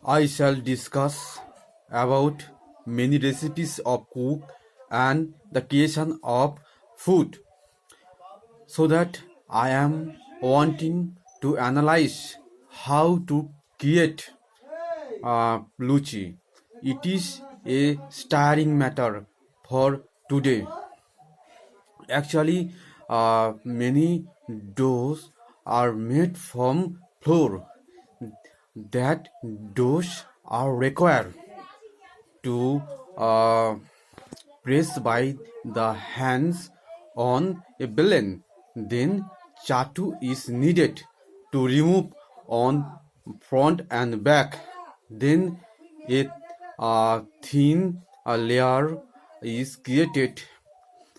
I shall discuss about many recipes of cook and the creation of food, so that I am wanting to analyze how to create luchi. It is a starring matter for today. Actually, many doughs are made from flour. That doughs are required to uh, press by the hands on a balloon. Then chatu is needed to remove on front and back. Then a thin layer is created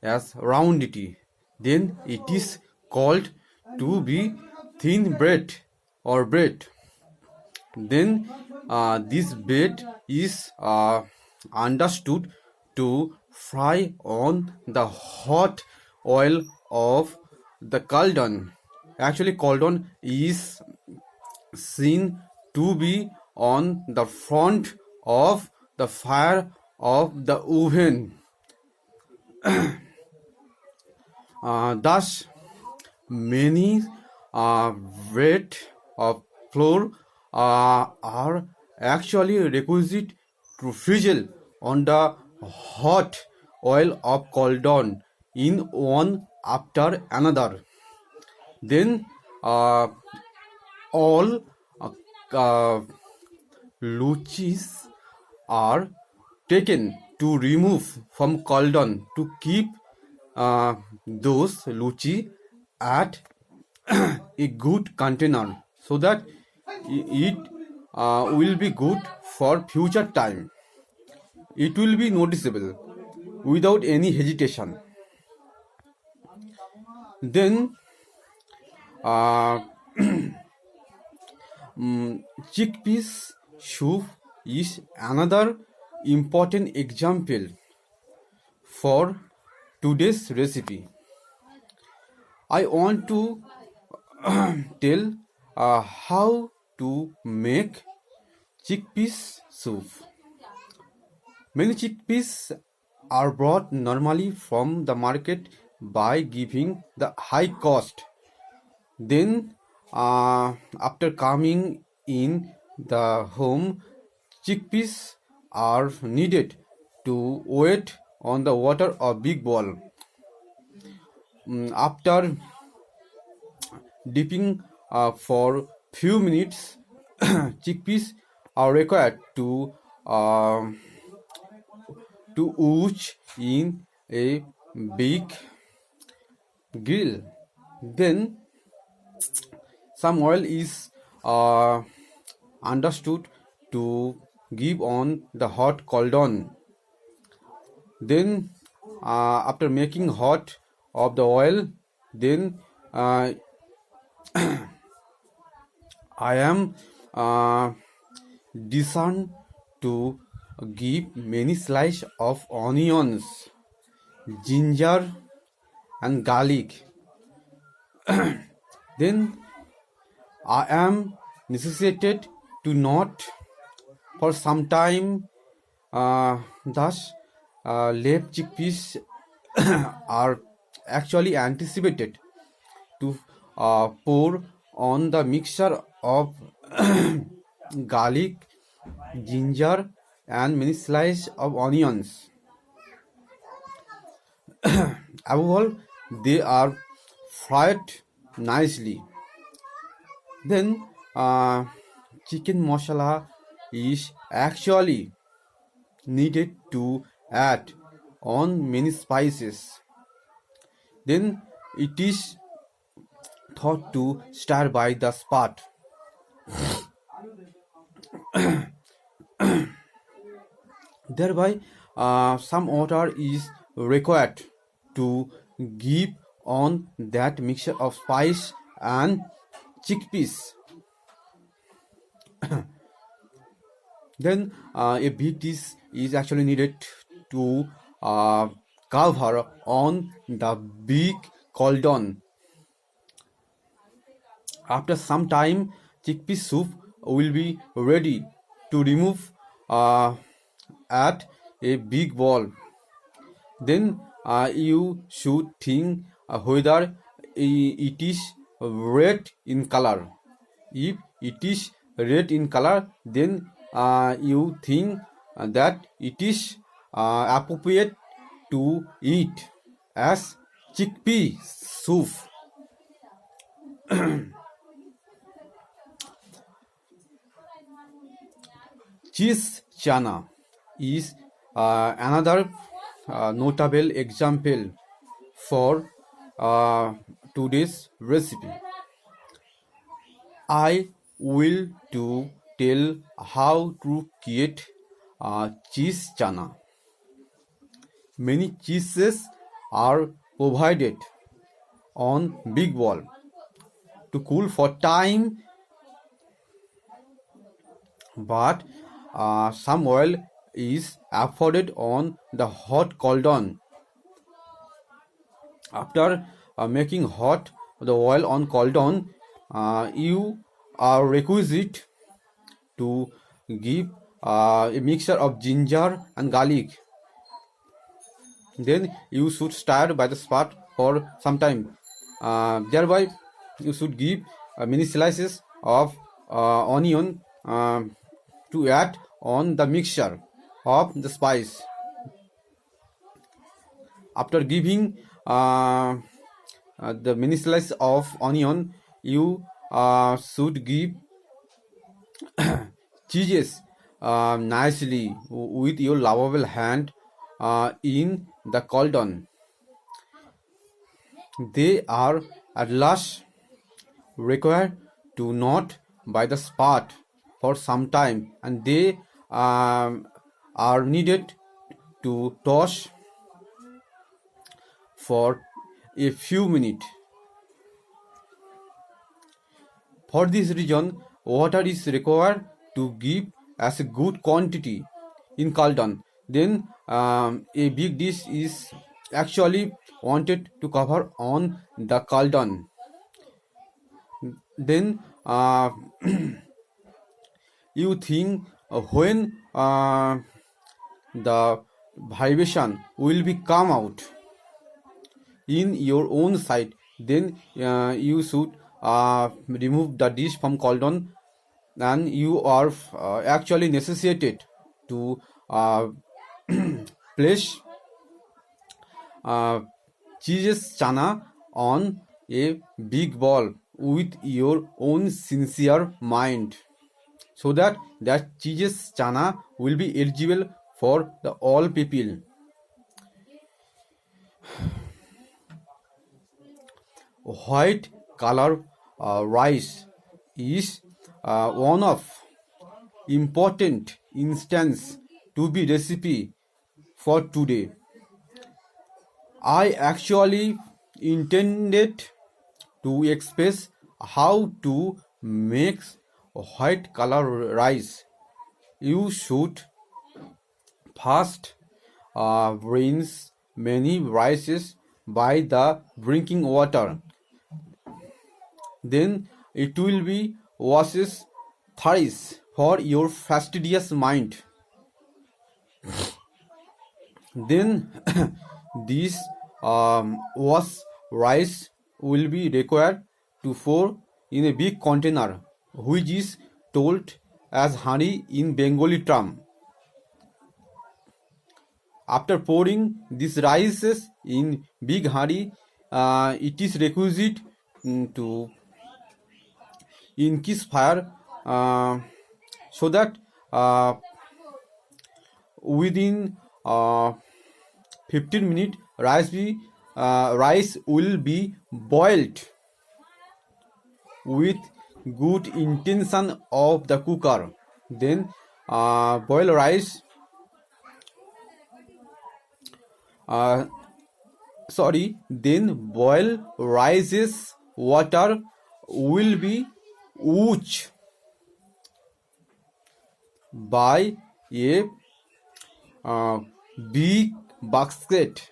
as roundity. Then it is called to be thin bread or bread. Then this bread is understood to fry on the hot oil of the cauldron. Actually, cauldron is seen to be on the front of the fire of the oven. Thus, many weight of flour are actually requisite to frizzle on the hot oil of cauldron in one after another. Then all uh, luchis are taken to remove from cauldron to keep those luchi at a good container, so that it will be good for future time. It will be noticeable without any hesitation. Then uh, chickpeas soup is another important example for today's recipe. I want to tell how to make chickpeas soup. Many chickpeas are brought normally from the market by giving the high cost. Then, after coming in the home, chickpeas are needed to wet on the water of big bowl. After dipping for few minutes, chickpeas are required uh, to ooze in a big grill. Then some oil is understood to give on the hot cauldron. Then after making hot of the oil, then uh, I am discerned to give many slice of onions, ginger and garlic. Then I am necessitated to not for some time. Thus, late chickpeas are actually anticipated to pour on the mixture of garlic, ginger, and many slices of onions. Above all, they are fried nicely. Then, chicken masala is actually needed to add on many spices. Then it is thought to stir by the spot. Thereby, some water is required to give on that mixture of spice and chickpeas. Then a big dish is actually needed to cover on the big cauldron. After some time, chickpea soup will be ready to remove at a big ball. Then you should think whether it is red in color. If it is red in color, then you think that it is appropriate to eat as chickpea soup. Cheese chana is another notable example for today's recipe. I will to tell how to create cheese chana. Many cheeses are provided on big wall to cool for time, but some oil is afforded on the hot cauldron. After making hot the oil on cauldron, you are requisite to give a mixture of ginger and garlic. Then you should stir by the spot for some time. Thereby, you should give many slices of onion to add on the mixture of the spice. After giving the mini slice of onion, you should give cheeses nicely with your lovable hand in the cauldron. They are at last required to not by the spot for some time, and they are needed to toss for a few minutes. For this reason, water is required to give as a good quantity in cauldron. Then a big dish is actually wanted to cover on the cauldron. Then you think when the vibration will be come out in your own side, then you should remove the dish from cauldron, and you are actually necessitated to place cheese chana on a big ball with your own sincere mind, so that that cheese chana will be eligible for the all people. White color rice is one of important instance to be recipe for today. I actually intended to express how to make white color rice. You should first rinse many rices by the drinking water. Then it will be washes thrice for your fastidious mind. Then this wash rice will be required to pour in a big container, which is told as hani in Bengali term. After pouring these rices in big hani, it is requisite to increase fire so that within 15 minutes rice will be boiled with good intention of the cooker. Then boil rice then boil rice's water will be washed by a big basket.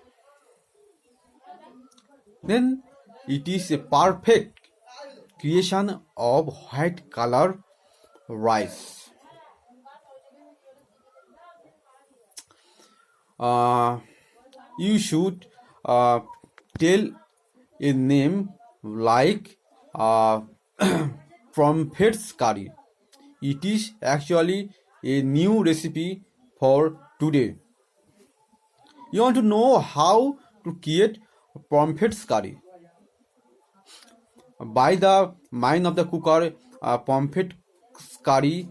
Then it is a perfect creation of white color rice. uh, you should uh, tell a name like uh, Prophet's curry. It is actually a new recipe for today. You want to know how to create Prophet's curry? By the mind of the cooker, Prophet's curry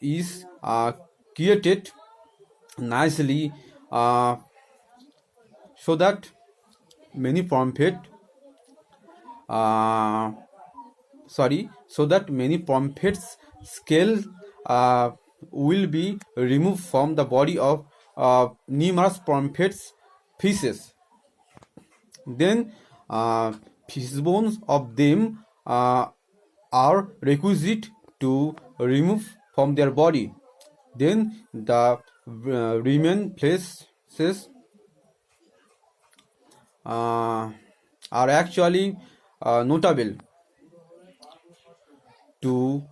is created nicely, so that many Prophet uh, so that many prophets scale will be removed from the body of numerous prophets pieces. Then fish bones of them are requisite to remove from their body. Then the remain places uh, are actually notable to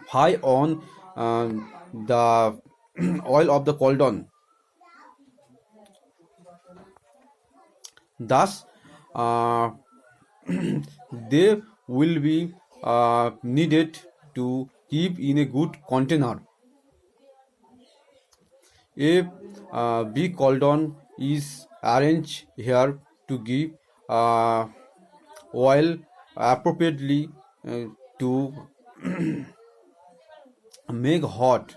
high on the oil of the cauldron. Thus, uh, they will be needed to keep in a good container. A big cauldron is arranged here to give uh, oil appropriately to make hot.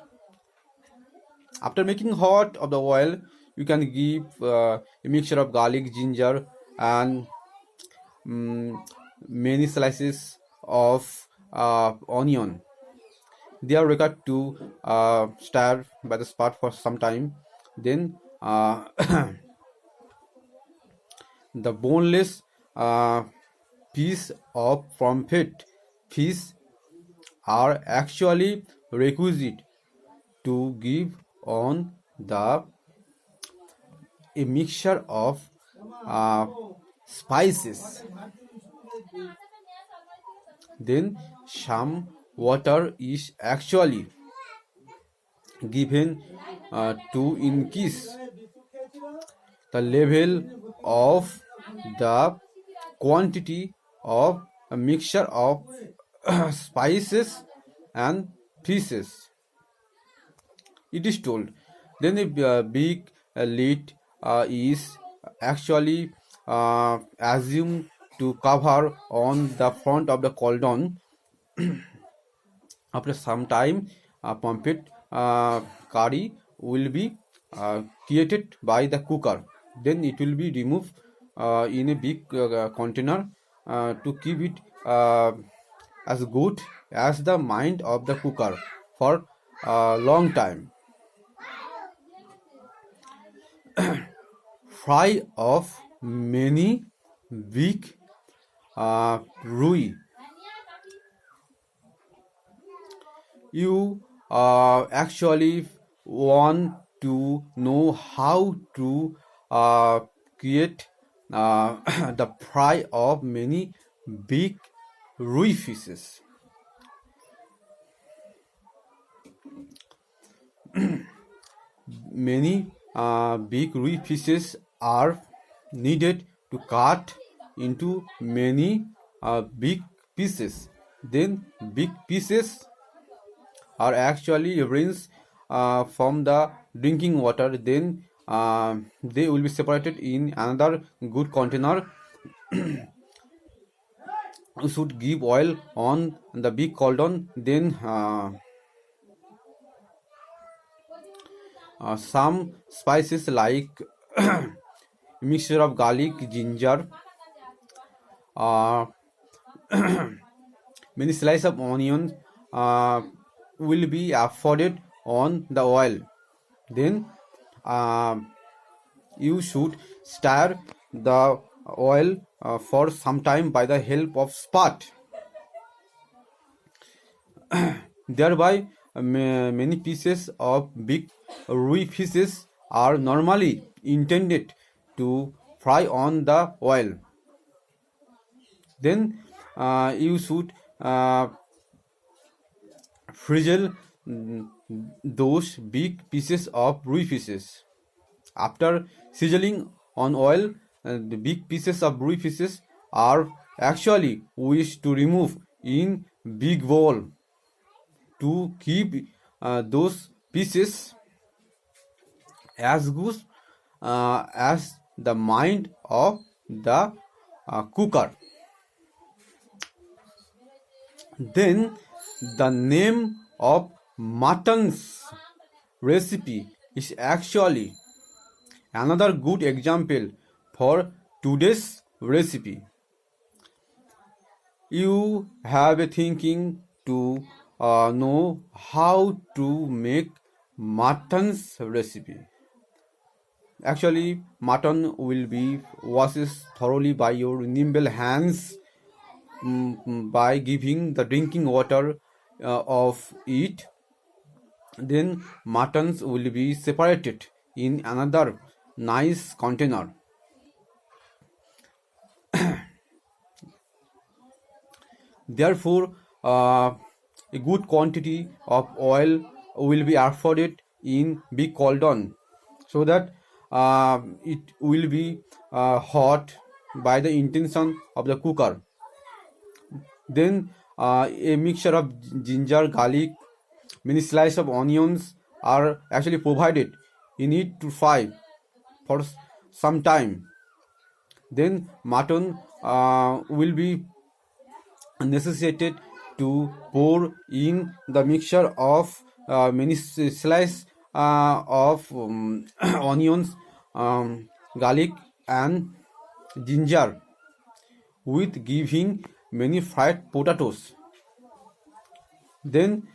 After making hot of the oil, you can give a mixture of garlic, ginger, and mm, many slices of onion. They are required to stir by the spot for some time. Then the boneless piece of pomfret fish are actually requisite to give on the a mixture of uh, spices. Then some water is actually given to increase the level of the quantity of a mixture of spices and pieces. It is told. Then a big lid is actually assumed to cover on the front of the cauldron. After some time, pumped curry will be created by the cooker. Then it will be removed in a big container to keep it as good as the mind of the cooker for a long time. Fry of many big rui. You actually want to know how to create the fry of many big rui fishes. Many big rui fishes are needed to cut into many big pieces. Then big pieces are actually rinsed from the drinking water. Then they will be separated in another good container. You should give oil on the big cauldron. Then some spices like mixture of garlic, ginger, uh, many slices of onion will be afforded on the oil. Then you should stir the oil for some time by the help of spot. Thereby, many pieces of big rui fishes are normally intended to fry on the oil. Then you should frizzle those big pieces of rui fishes. After sizzling on oil, the big pieces of rui fishes are actually wished to remove in big bowl to keep those pieces as good as the mind of the cooker. Then the name of mutton's recipe is actually another good example for today's recipe. You have a thinking to know how to make mutton's recipe. Actually, mutton will be washed thoroughly by your nimble hands, by giving the drinking water of it. Then muttons will be separated in another nice container. Therefore, a good quantity of oil will be afforded in big cauldron so that it will be hot by the intention of the cooker. Then a mixture of ginger, garlic, many slices of onions are actually provided. You need to fry for some time. Then mutton will be necessitated to pour in the mixture of many slice of onions, garlic, and ginger, with giving many fried potatoes. Then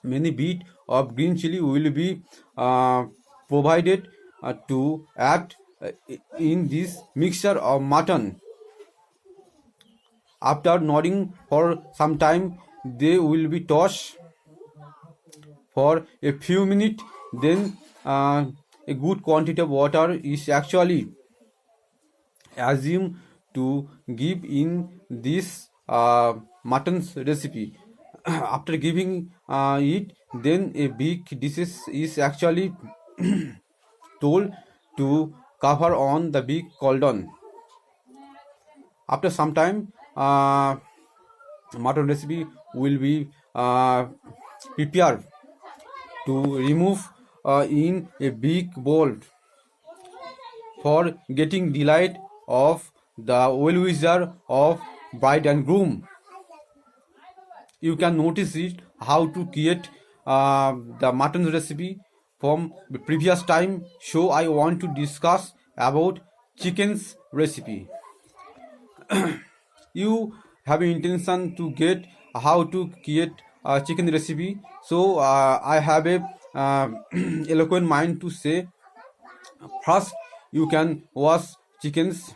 many bit of green chili will be provided to add in this mixture of mutton. After nodding for some time, they will be tossed for a few minutes. Then a good quantity of water is actually assumed to give in this mutton's recipe. After giving it, then a big dish is actually told to cover on the big cauldron. After some time, mutton recipe will be prepared to remove in a big bowl for getting delight of the well-wisher of bride and groom. You can notice it how to create the mutton recipe from the previous time. So I want to discuss about chicken's recipe. You have intention to get how to create a chicken recipe, so I have a eloquent mind to say. First, you can wash chickens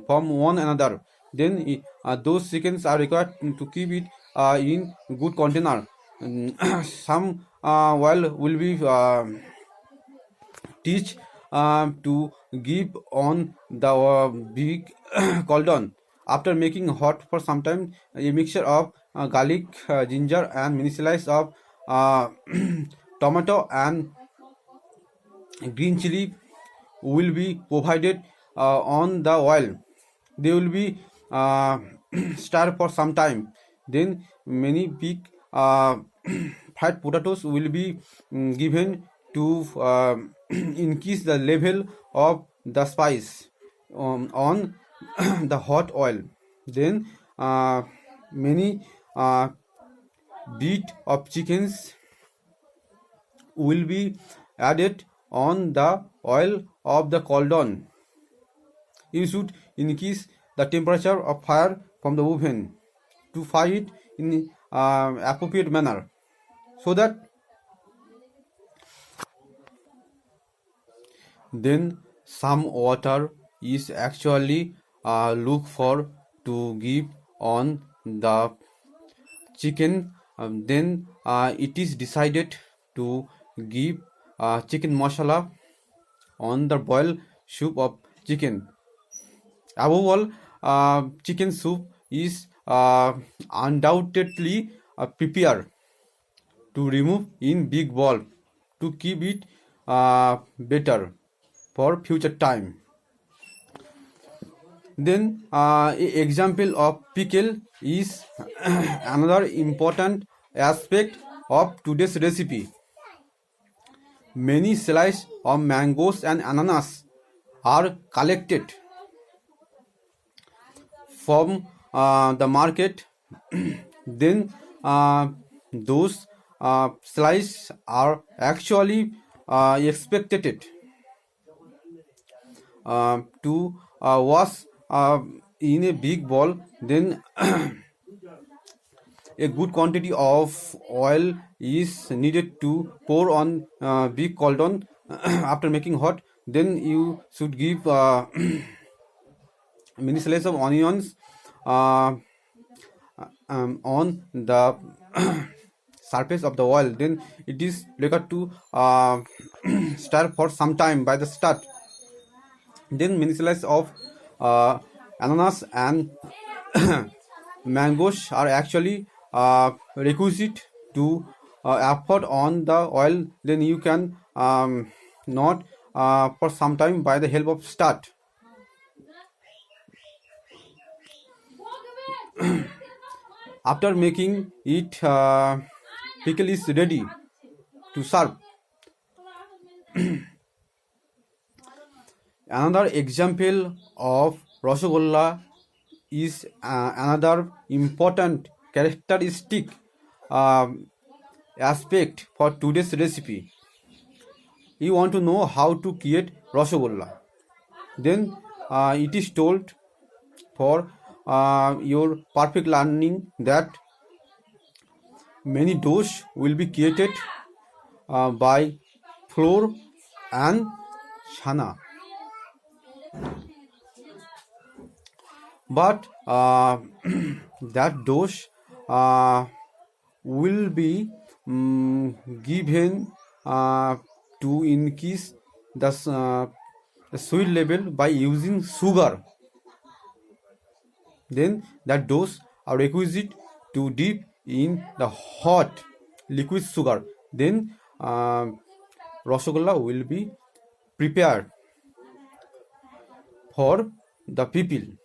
from one another. Then those chickens are required to keep it in good container. Some oil will be teach to give on the big cauldron. After making hot for some time, a mixture of garlic, ginger, and mini slice of uh, tomato and green chili will be provided on the oil. They will be stirred for some time. Then many big fried potatoes will be given to increase the level of the spice on the hot oil. Then many bit of chickens will be added on the oil of the cauldron. You should increase the temperature of fire from the oven to fry it in appropriate manner so that then some water is actually look for to give on the chicken. Then it is decided to give chicken masala on the boiled soup of chicken. Above all, chicken soup is undoubtedly prepared to remove in big bowl to keep it better for future time. Then example of pickle is another important aspect of today's recipe. Many slices of mangoes and ananas are collected from the market. Then those slices are actually expected to wash in a big bowl. Then a good quantity of oil is needed to pour on big cauldron after making hot. Then you should give many slices of onions uh, on the surface of the oil. Then it is required to stir for some time by the start. Then many slices of ananas and mangoes are actually requisite to effort on the oil. Then you can not for some time by the help of start. After making it, pickle is ready to serve. Another example of Rasgulla is another important characteristic aspect for today's recipe. You want to know how to create Rasgulla. Then it is told for your perfect learning that many doughs will be created by flour and chana. But that dose will be given to increase the sweet level by using sugar. Then that dose are requisite to dip in the hot liquid sugar. Then Rasgulla will be prepared for the people.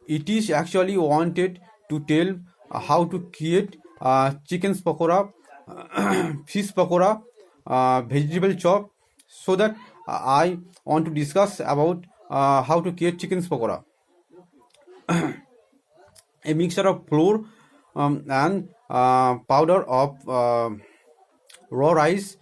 It is actually wanted to tell how to create chicken pakora, fish pakora, vegetable chop. So that I want to discuss about how to create chicken pakora. A mixture of flour and powder of raw rice